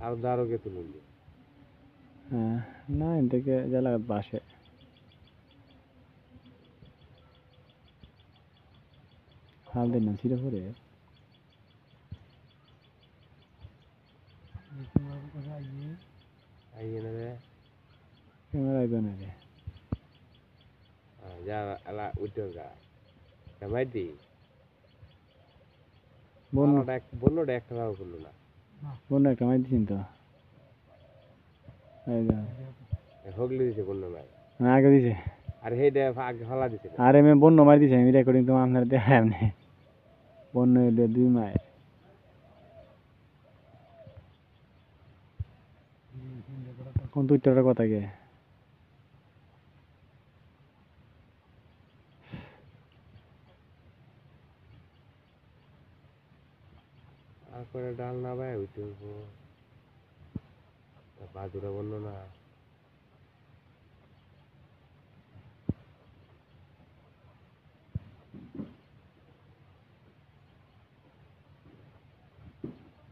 আর দারো কে তুলুন হ্যাঁ না এদিকে জ্বালা বাসে হাল দিন না ছিঁড়ে পড়ে আইয়ে না রে ক্যামেরা আইবে না রে যা আলা উঠো গা মাইতি বন্যটা একটা রাও করলো না বন্য একটা মাই দিছেন তো এই যা হগলি দিছে বন্য মাই আগে দিছে আর হেডে আগে ফালা দিছে আরে আমি বন্য মার দিছি আমি রেকর্ডিং তো আপনার দেখাই এমনি বন্য এলে 2 মাই কোন দুইটার কথা কে আর করে ডাল না ভাই উঠে বাদুরা বন্য না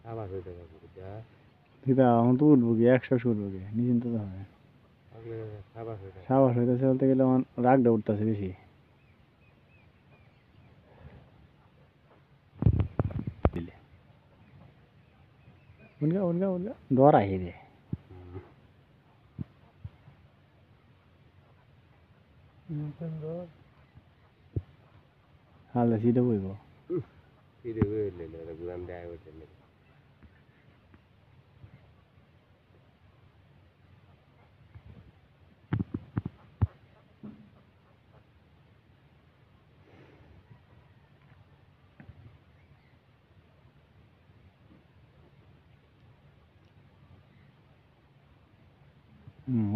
আবার হইতে যাবে যা দিদা এখন তো উঠবো কি 100 উঠবো কি নিশ্চিন্ত তো হবে সাবাস হইতেছে বলতে গেলে রাগটা উঠতেছে বেশি উনগা উনগা উনগা দর আহি রে হালে সিধে বইব সিধে বইলে না গুরাম দেয় ওঠে না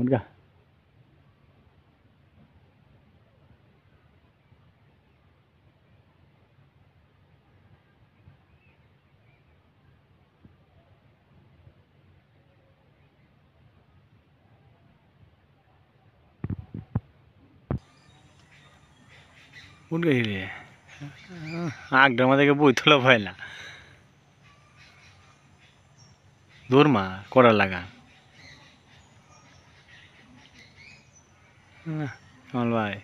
উনগা উনগা রে আগডার মধ্যে বই তোলা ভয় না দূর মা করা লাগা কামাল ভাই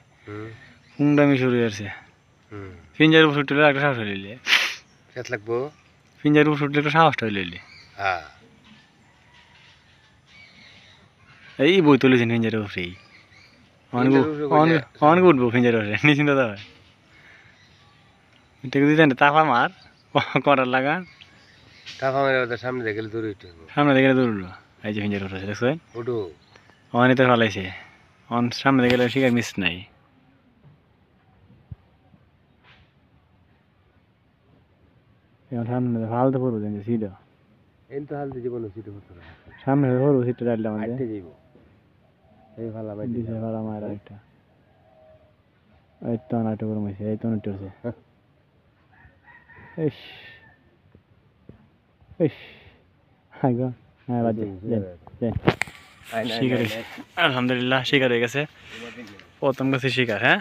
হুংডামি শুরু হয়েছে ফিঞ্জার উপর উঠলে একটা সাহস হইলে কেত লাগবো ফিঞ্জার উপর উঠলে একটা সাহসটা হইলে হ্যাঁ এই বই তুলেছেন ফিঞ্জারের উপরেই অনেক উঠবো ফিঞ্জারের উপরে নিশ্চিন্ত দাও এটাকে দিতেন তাপা মার করার লাগা তাফা মেরে ওদের সামনে দেখলে দূরে উঠে সামনে দেখে দূর উঠলো এই যে ফিঞ্জার উপরে দেখছেন উঠো অনেক তো ফলাইছে সামনে দেখে শিকার মিস নাই সামনে ফালতে পড়বো সিধা এন তো হালতে জীবন সিটে হতো না সামনে পড়বো সিটটা ডাললাম আইতে যাইব এই ভালা ভাই দিছে ভাড়া মায়ের একটা এই তো নাটক করে মাইছে এই তো উঠছে ইস ইস হাই গো হ্যাঁ বাজে শিকার আলহামদুলিল্লাহ শিকার হয়ে গেছে প্রথম কাছে শিকার হ্যাঁ